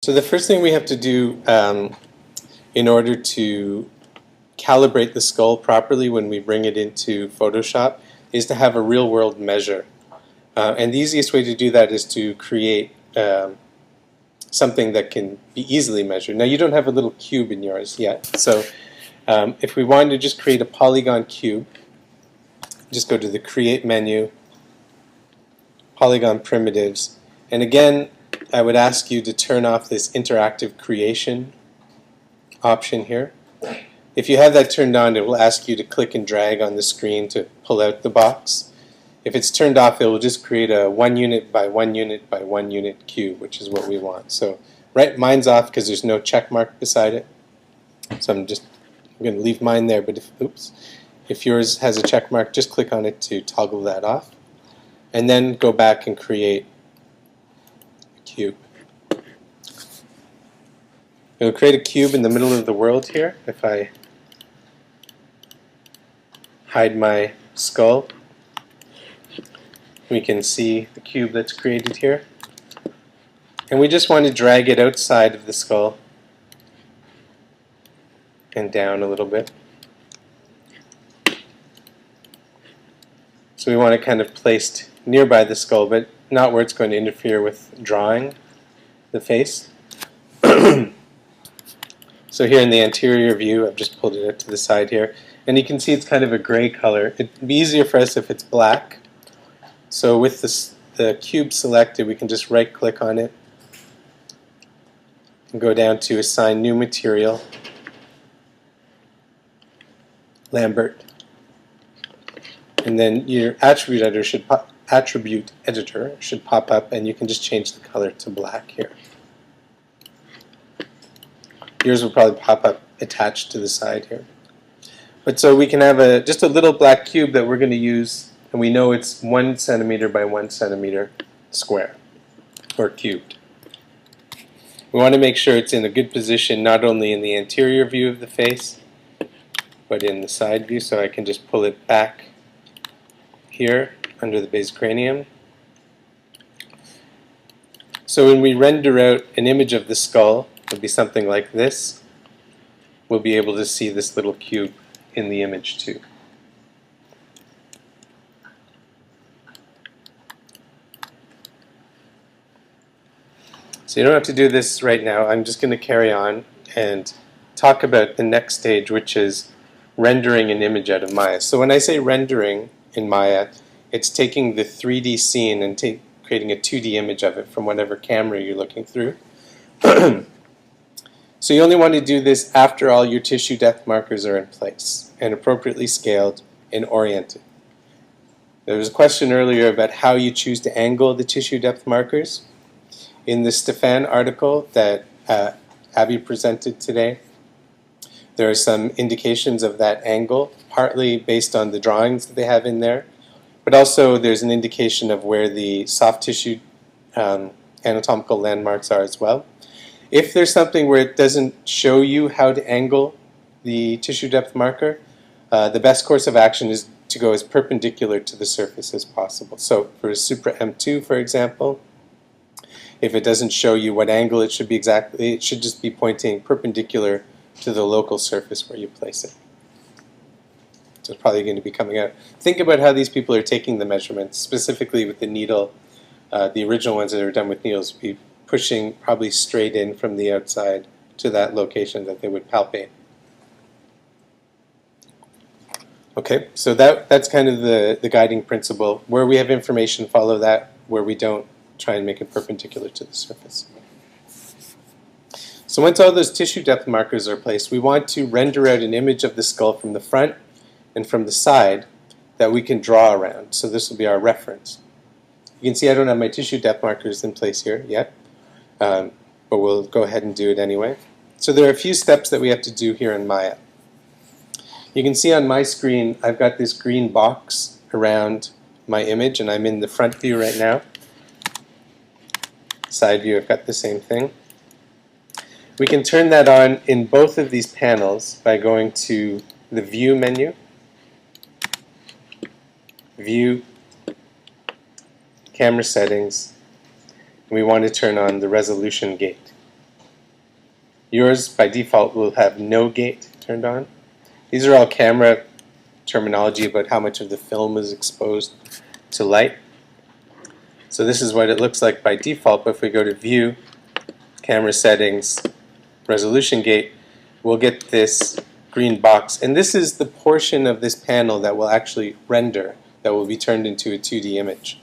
So the first thing we have to do in order to calibrate the skull properly when we bring it into Photoshop is to have a real-world measure. And the easiest way to do that is to create something that can be easily measured. Now you don't have a little cube in yours yet, so if we wanted to just create a polygon cube, just go to the Create menu, Polygon Primitives, and again I would ask you to turn off this interactive creation option here. If you have that turned on, it will ask you to click and drag on the screen to pull out the box. If it's turned off, it will just create a 1 unit by 1 unit by 1 unit cube, which is what we want. So mine's off because there's no check mark beside it. So I'm going to leave mine there, but if yours has a check mark, just click on it to toggle that off. And then go back and create a cube. It'll create a cube in the middle of the world here. If I hide my skull, we can see the cube that's created here. And we just want to drag it outside of the skull and down a little bit. So we want it kind of placed nearby the skull, but not where it's going to interfere with drawing the face. So here in the anterior view, I've just pulled it out to the side here, and you can see it's kind of a gray color. It'd be easier for us if it's black. So with the cube selected, we can just right-click on it and go down to Assign New Material, Lambert, and then your attribute editor should pop up, and you can just change the color to black here. Yours will probably pop up attached to the side here. But so we can have just a little black cube that we're going to use, and we know it's 1 centimeter by 1 centimeter square, or cubed. We want to make sure it's in a good position, not only in the anterior view of the face, but in the side view, so I can just pull it back here under the base cranium. So when we render out an image of the skull, it'll be something like this. We'll be able to see this little cube in the image too. So you don't have to do this right now. I'm just going to carry on and talk about the next stage, which is rendering an image out of Maya. So when I say rendering in Maya, it's taking the 3D scene and creating a 2D image of it from whatever camera you're looking through. So you only want to do this after all your tissue depth markers are in place and appropriately scaled and oriented. There was a question earlier about how you choose to angle the tissue depth markers. In the Stefan article that Abby presented today, there are some indications of that angle, partly based on the drawings that they have in there, but also there's an indication of where the soft tissue anatomical landmarks are as well. If there's something where it doesn't show you how to angle the tissue depth marker, the best course of action is to go as perpendicular to the surface as possible. So for a Supra M2, for example, if it doesn't show you what angle it should be exactly, it should just be pointing perpendicular to the local surface where you place it. So it's probably going to be coming out. Think about how these people are taking the measurements, specifically with the needle. The original ones that are done with needles would be pushing probably straight in from the outside to that location that they would palpate. Okay, so that's kind of the guiding principle. Where we have information, follow that. Where we don't, try and make it perpendicular to the surface. So once all those tissue depth markers are placed, we want to render out an image of the skull from the front and from the side that we can draw around. So this will be our reference. You can see I don't have my tissue depth markers in place here yet, but we'll go ahead and do it anyway. So there are a few steps that we have to do here in Maya. You can see on my screen I've got this green box around my image, and I'm in the front view right now. Side view, I've got the same thing. We can turn that on in both of these panels by going to the View menu, View, Camera Settings, and we want to turn on the Resolution Gate. Yours by default will have no gate turned on. These are all camera terminology about how much of the film is exposed to light. So this is what it looks like by default, but if we go to View, Camera Settings, Resolution Gate, we'll get this green box. And this is the portion of this panel that will actually render, that will be turned into a 2D image.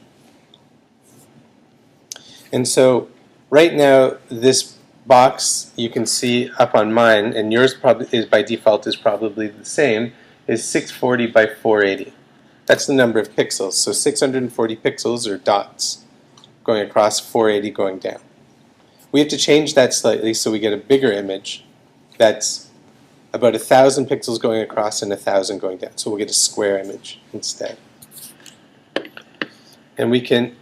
And so right now this box you can see up on mine, and yours probably is by default is probably the same, is 640 by 480. That's the number of pixels. So 640 pixels or dots going across, 480 going down. We have to change that slightly so we get a bigger image that's about 1,000 pixels going across and 1,000 going down. So we'll get a square image instead. And we can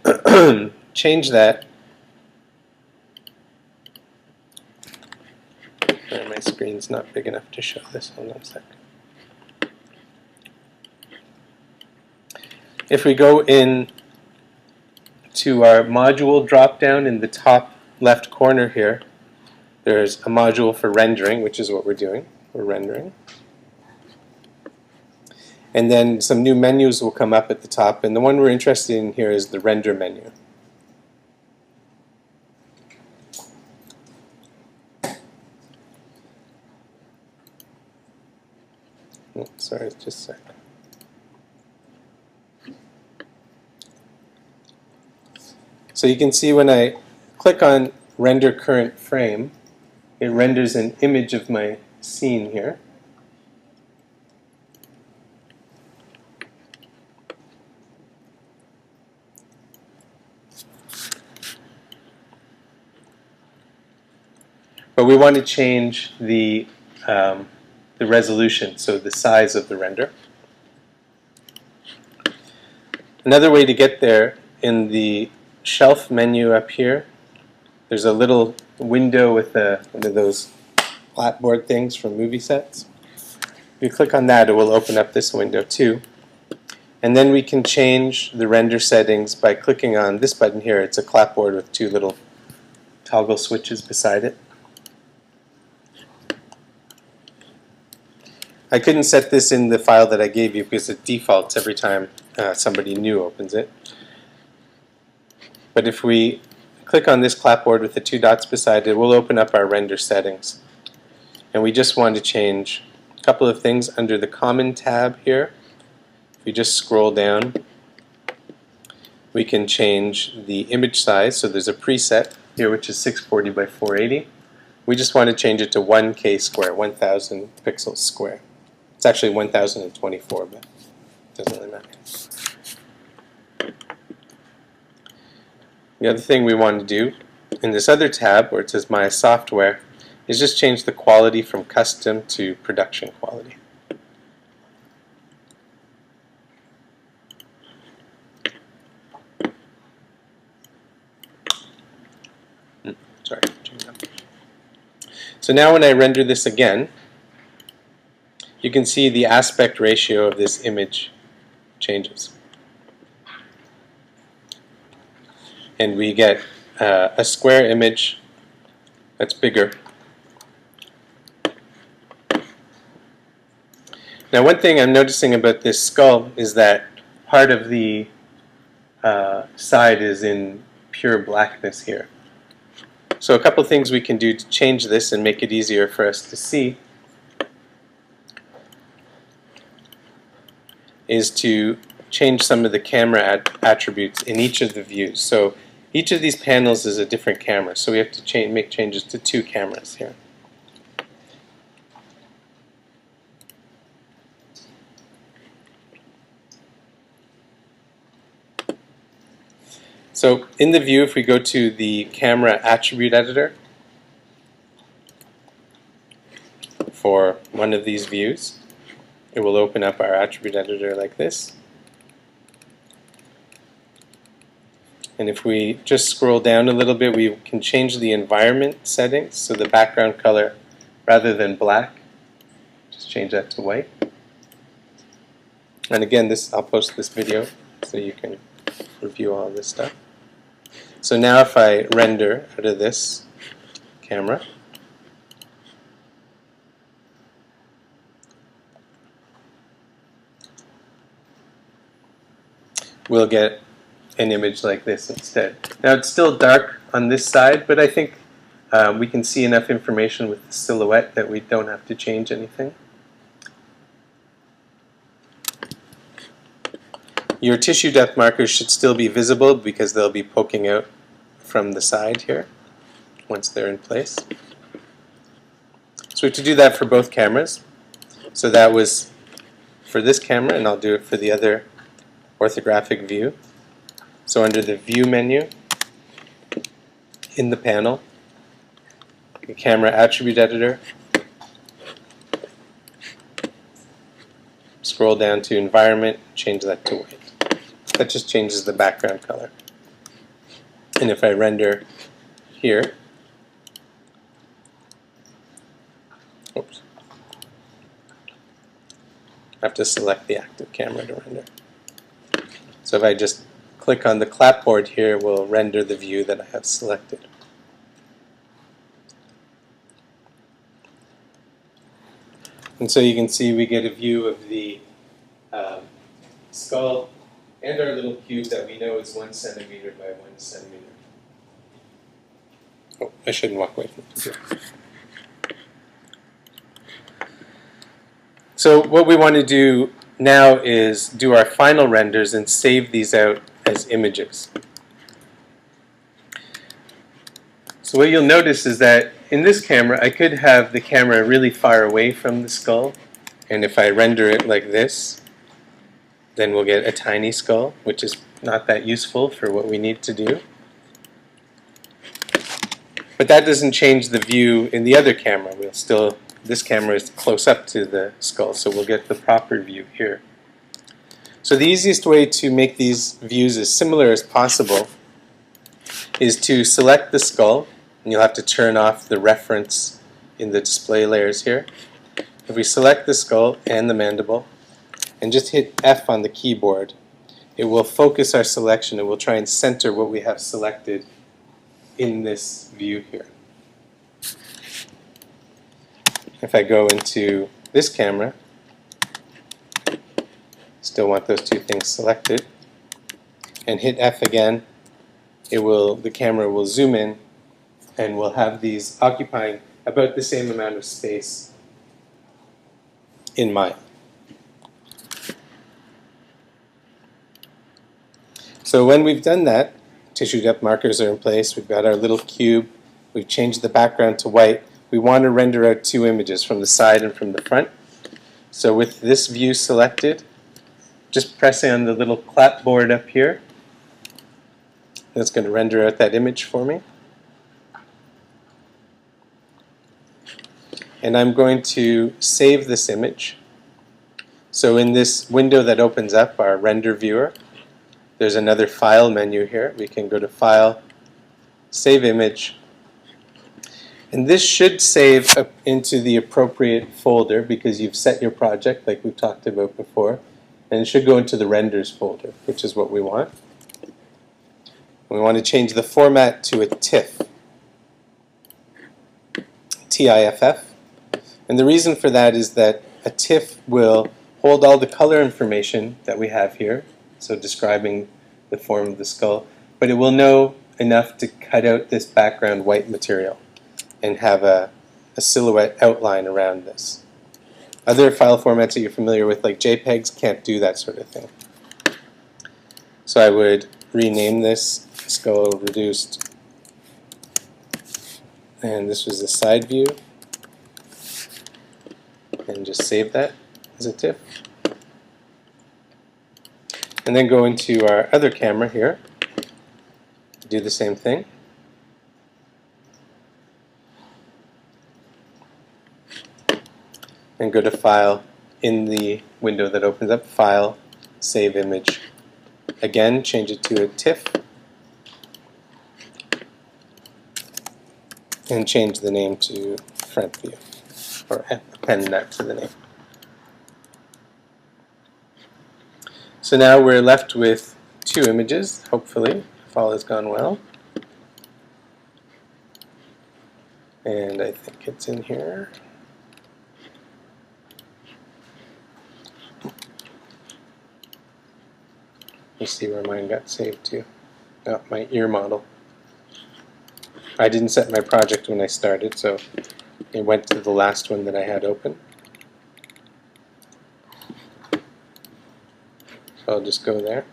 change that. My screen's not big enough to show this. Hold on a second. If we go in to our module drop-down in the top left corner here, there's a module for rendering, which is what we're doing. We're rendering. And then some new menus will come up at the top, and the one we're interested in here is the render menu. Oh, sorry, just a second. So you can see when I click on Render Current Frame, it renders an image of my scene here. But we want to change the resolution, so the size of the render. Another way to get there, in the shelf menu up here, there's a little window with one of those clapboard things from movie sets. If you click on that, it will open up this window too. And then we can change the render settings by clicking on this button here. It's a clapboard with two little toggle switches beside it. I couldn't set this in the file that I gave you because it defaults every time somebody new opens it. But if we click on this clapboard with the two dots beside it, we'll open up our render settings. And we just want to change a couple of things under the Common tab here. If we just scroll down, we can change the image size. So there's a preset here which is 640 by 480. We just want to change it to 1K square, 1,000 pixels square. It's actually 1,024, but it doesn't really matter. The other thing we want to do in this other tab where it says My Software is just change the quality from custom to production quality. Sorry. So now when I render this again, you can see the aspect ratio of this image changes. And we get a square image that's bigger. Now one thing I'm noticing about this skull is that part of the side is in pure blackness here. So a couple things we can do to change this and make it easier for us to see is to change some of the camera attributes in each of the views. So each of these panels is a different camera, so we have to make changes to two cameras here. So in the view, if we go to the camera attribute editor for one of these views, it will open up our attribute editor like this. And if we just scroll down a little bit, we can change the environment settings. So the background color, rather than black, just change that to white. And again, I'll post this video so you can review all this stuff. So now if I render out of this camera, we'll get an image like this instead. Now it's still dark on this side, but I think we can see enough information with the silhouette that we don't have to change anything. Your tissue depth markers should still be visible because they'll be poking out from the side here once they're in place. So we have to do that for both cameras. So that was for this camera, and I'll do it for the other orthographic view. So under the View menu, in the panel, the Camera Attribute Editor, scroll down to Environment, change that to white. That just changes the background color. And if I render here, oops, I have to select the active camera to render. So if I just click on the clapboard here, we'll render the view that I have selected. And so you can see we get a view of the skull and our little cube that we know is 1 centimeter by 1 centimeter. Oh, I shouldn't walk away from the computer. So what we want to do now is do our final renders and save these out as images. So what you'll notice is that in this camera, I could have the camera really far away from the skull, and if I render it like this, then we'll get a tiny skull, which is not that useful for what we need to do. But that doesn't change the view in the other camera. We'll still, this camera is close up to the skull, so we'll get the proper view here. So the easiest way to make these views as similar as possible is to select the skull, and you'll have to turn off the reference in the display layers here. If we select the skull and the mandible, and just hit F on the keyboard, it will focus our selection. It will try and center what we have selected in this view here. If I go into this camera, still want those two things selected, and hit F again, the camera will zoom in, and we'll have these occupying about the same amount of space in Maya. So when we've done that, tissue depth markers are in place, we've got our little cube, we've changed the background to white, we want to render out two images from the side and from the front. So with this view selected, just pressing on the little clapboard up here, that's going to render out that image for me. And I'm going to save this image. So in this window that opens up, our render viewer, there's another File menu here. We can go to File, Save Image, and this should save up into the appropriate folder because you've set your project like we've talked about before, and it should go into the Renders folder, which is what we want. We want to change the format to a TIFF, T-I-F-F, and the reason for that is that a TIFF will hold all the color information that we have here, so describing the form of the skull, but it will know enough to cut out this background white material and have a silhouette outline around this. Other file formats that you're familiar with, like JPEGs, can't do that sort of thing. So I would rename this skull reduced, and this was the side view, and just save that as a TIFF. And then go into our other camera here, do the same thing. And go to File, in the window that opens up, File, Save Image. Again, change it to a TIFF, and change the name to Front View, or append that to the name. So now we're left with two images, hopefully, if all has gone well. And I think it's in here. You see where mine got saved to. Oh, my ear model. I didn't set my project when I started, so it went to the last one that I had open. So I'll just go there.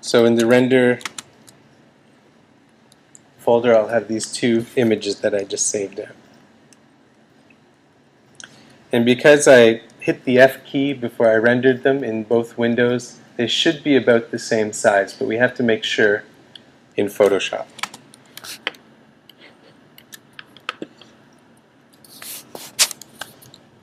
So in the render folder, I'll have these two images that I just saved out. And because I hit the F key before I rendered them in both windows, they should be about the same size, but we have to make sure in Photoshop.